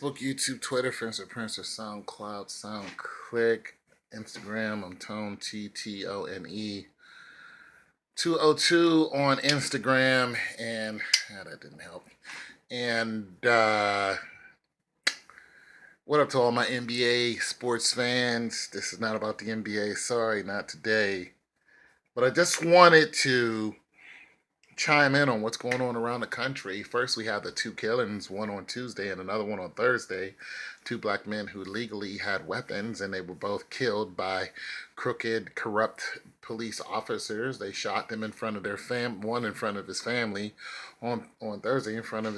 Facebook, YouTube, Twitter, Friendster, Princer, SoundCloud, SoundClick, Instagram. I'm Tone TTONE 202 on Instagram, and that didn't help. And what up to all my NBA sports fans? This is not about the NBA. Sorry, not today. But I just wanted to chime in on what's going on around the country. First, we have the two killings, one on Tuesday and another one on Thursday. Two black men who legally had weapons, and they were both killed by crooked, corrupt police officers. They shot them in front of their one in front of his family on Thursday, in front of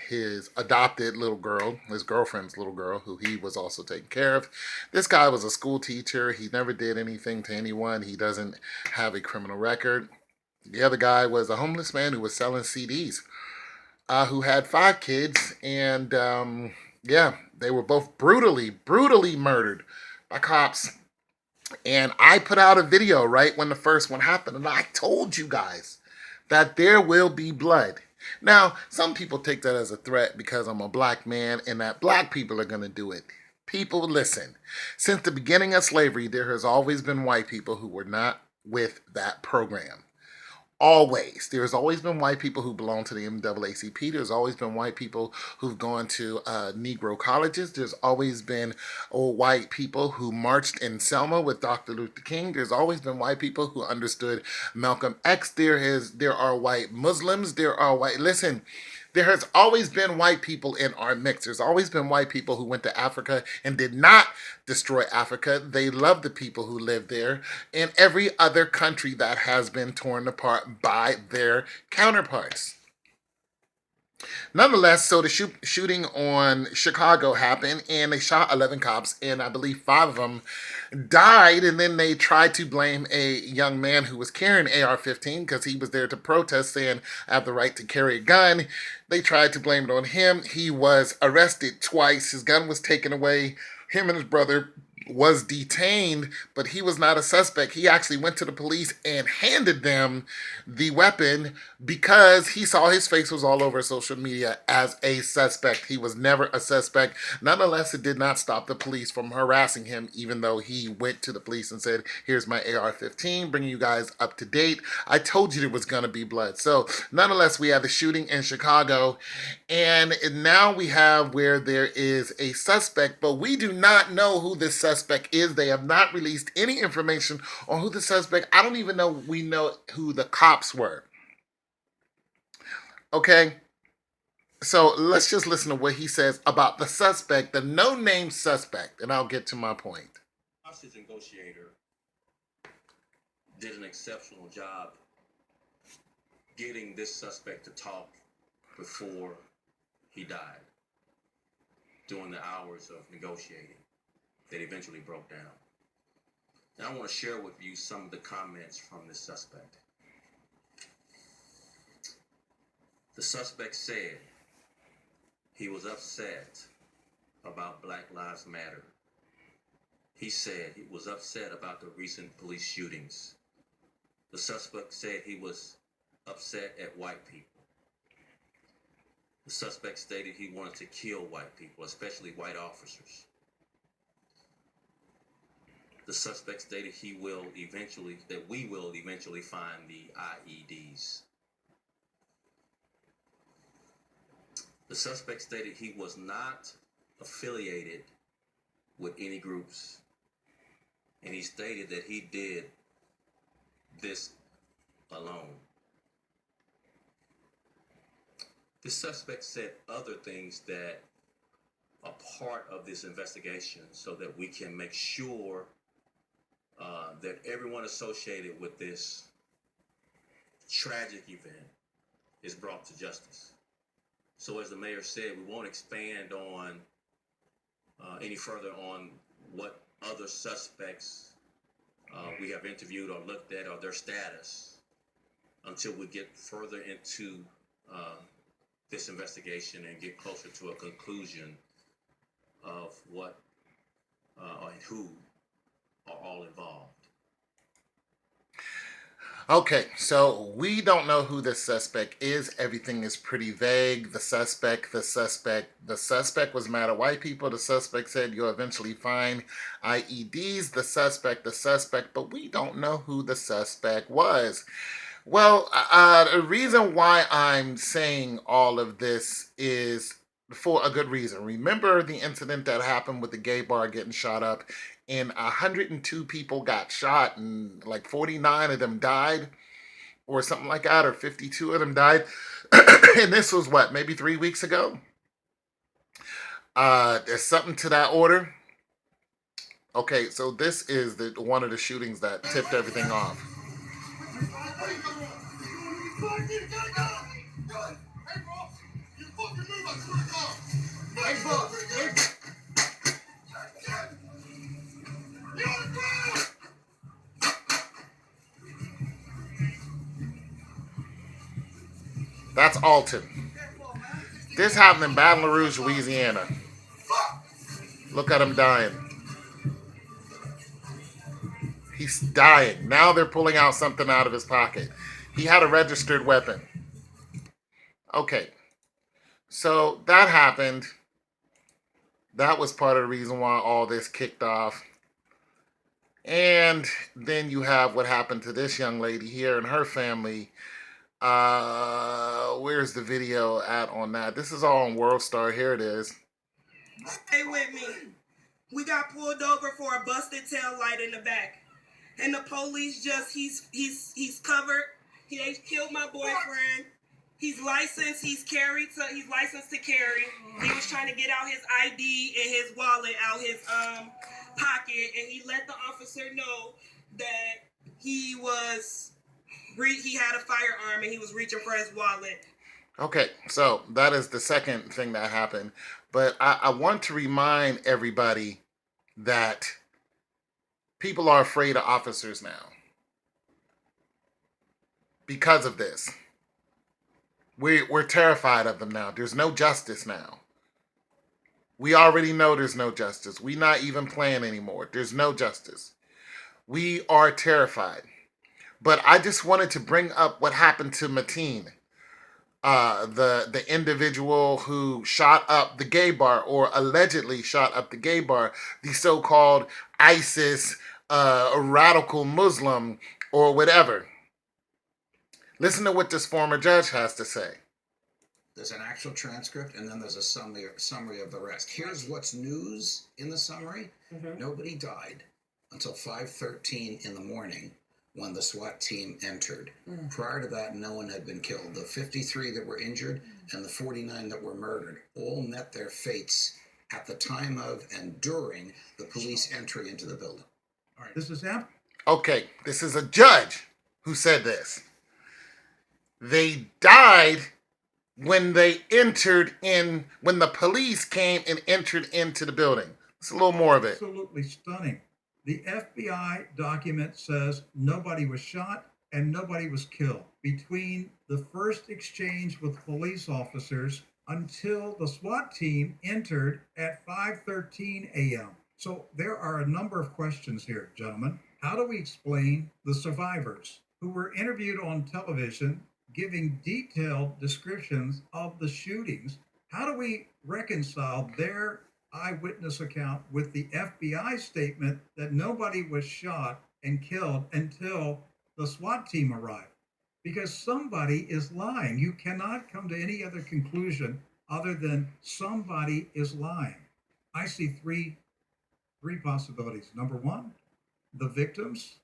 his adopted little girl, his girlfriend's little girl, who he was also taking care of. This guy was a school teacher. He never did anything to anyone. He doesn't have a criminal record. The other guy was a homeless man who was selling CDs, who had five kids, and yeah, they were both brutally murdered by cops. And I put out a video right when the first one happened, and I told you guys that there will be blood. Now, some people take that as a threat because I'm a black man and that black people are going to do it. People, listen. Since the beginning of slavery, there has always been white people who were not with that program. Always. There's always been white people who belong to the NAACP. There's always been white people who've gone to Negro colleges. There's always been old white people who marched in Selma with Dr. Luther King. There's always been white people who understood Malcolm X. There are white Muslims. There are white. Listen, there has always been white people in our mix. There's always been white people who went to Africa and did not destroy Africa. They love the people who live there and every other country that has been torn apart by their counterparts. Nonetheless, so the shooting on Chicago happened, and they shot 11 cops, and I believe five of them died. And then they tried to blame a young man who was carrying AR-15 because he was there to protest, saying, "I have the right to carry a gun." They tried to blame it on him. He was arrested twice. His gun was taken away. Him and his brother was detained, but he was not a suspect. He actually went to the police and handed them the weapon because he saw his face was all over social media as a suspect. He was never a suspect. Nonetheless, it did not stop the police from harassing him, even though he went to the police and said, "Here's my AR-15, bringing you guys up to date. I told you there was going to be blood." So, nonetheless, we had the shooting in Chicago, and now we have where there is a suspect, but we do not know who this suspect is. They have not released any information on who the suspect. I don't even know we know who the cops were. Okay? So let's just listen to what he says about the suspect, the no-name suspect, and I'll get to my point. Hostage negotiator did an exceptional job getting this suspect to talk before he died during the hours of negotiating that eventually broke down. Now I want to share with you some of the comments from this suspect. The suspect said he was upset about Black Lives Matter. He said he was upset about the recent police shootings. The suspect said he was upset at white people. The suspect stated he wanted to kill white people, especially white officers. The suspect stated we will eventually find the IEDs. The suspect stated he was not affiliated with any groups, and he stated that he did this alone. The suspect said other things that are part of this investigation so that we can make sure that everyone associated with this tragic event is brought to justice. So as the mayor said, we won't expand on any further on what other suspects we have interviewed or looked at or their status until we get further into this investigation and get closer to a conclusion of what or who are all involved. Okay, so we don't know who the suspect is. Everything is pretty vague. The suspect was mad at white people. The suspect said you'll eventually find IEDs. The suspect, but we don't know who the suspect was. Well, the reason why I'm saying all of this is for a good reason. Remember the incident that happened with the gay bar getting shot up, and 102 people got shot, and like 49 of them died, or something like that, or 52 of them died. And this was what, maybe 3 weeks ago? There's something to that order. Okay, so this is the one of the shootings that tipped everything off. That's Alton. This happened in Baton Rouge, Louisiana. Look at him dying. He's dying. Now they're pulling out something out of his pocket. He had a registered weapon. Okay, so that happened. That was part of the reason why all this kicked off. And then you have what happened to this young lady here and her family. Where's the video at on that? This is all on World Star. Here it is. Stay with me. We got pulled over for a busted tail light in the back. And the police just, he's covered. They killed my boyfriend. He's licensed, he's licensed to carry. He was trying to get out his ID and his wallet out his pocket, and he let the officer know that he had a firearm and he was reaching for his wallet. Okay, so that is the second thing that happened. But I want to remind everybody that people are afraid of officers now because of this. We're terrified of them now. There's no justice now. We already know there's no justice. We're not even playing anymore. There's no justice. We are terrified. But I just wanted to bring up what happened to Mateen, the individual who shot up the gay bar, or allegedly shot up the gay bar, the so-called ISIS radical Muslim or whatever. Listen to what this former judge has to say. There's an actual transcript, and then there's a summary of the rest. Here's what's news in the summary. Nobody died until 5:13 in the morning when the SWAT team entered. Prior to that, no one had been killed. The 53 that were injured and the 49 that were murdered all met their fates at the time of and during the police entry into the building. All right, this is him. Okay, this is a judge who said this. They died when the police came and entered into the building. It's a little more of it. Absolutely stunning. The FBI document says nobody was shot and nobody was killed between the first exchange with police officers until the SWAT team entered at 5:13 a.m. So there are a number of questions here, gentlemen. How do we explain the survivors who were interviewed on television giving detailed descriptions of the shootings? How do we reconcile their eyewitness account with the FBI statement that nobody was shot and killed until the SWAT team arrived? Because somebody is lying. You cannot come to any other conclusion other than somebody is lying. I see three possibilities. Number one, the victims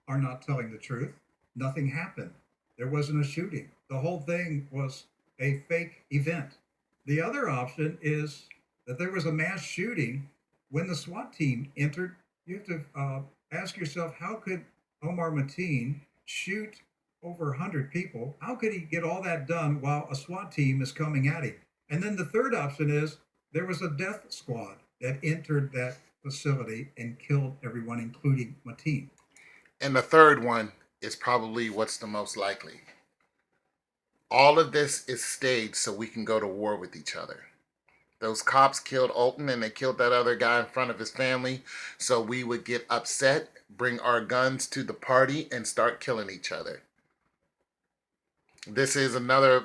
are not telling the truth. Nothing happened. There wasn't a shooting. The whole thing was a fake event. The other option is that there was a mass shooting when the SWAT team entered. You have to ask yourself, how could Omar Mateen shoot over 100 people? How could he get all that done while a SWAT team is coming at him? And then the third option is there was a death squad that entered that facility and killed everyone, including Mateen. And the third one is probably what's the most likely. All of this is staged so we can go to war with each other. Those cops killed Alton and they killed that other guy in front of his family so we would get upset, bring our guns to the party, and start killing each other. This is another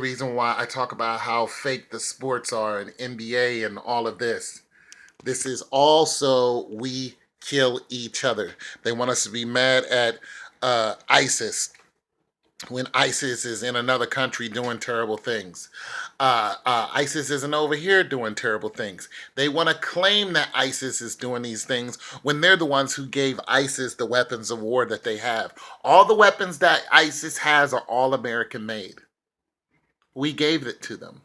reason why I talk about how fake the sports are and NBA and all of this. This is also we kill each other. They want us to be mad at ISIS when ISIS is in another country doing terrible things. ISIS isn't over here doing terrible things. They want to claim that ISIS is doing these things when they're the ones who gave ISIS the weapons of war that they have. All the weapons that ISIS has are all American made. We gave it to them.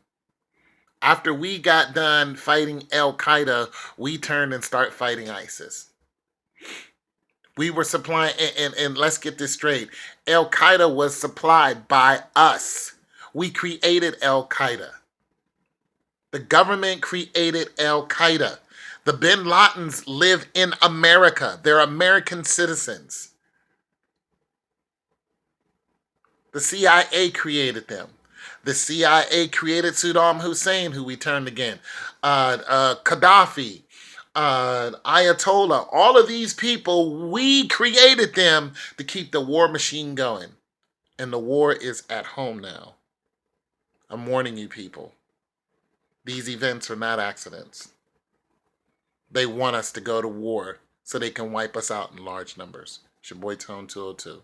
After we got done fighting Al Qaeda, we turned and start fighting ISIS. We were supplying, and let's get this straight. Al Qaeda was supplied by us. We created Al Qaeda. The government created Al Qaeda. The Bin Ladens live in America. They're American citizens. The CIA created them. The CIA created Saddam Hussein, who we turned again. Gaddafi. Ayatollah, all of these people, we created them to keep the war machine going. And the war is at home now. I'm warning you people. These events are not accidents. They want us to go to war so they can wipe us out in large numbers. It's your boy Tone 202.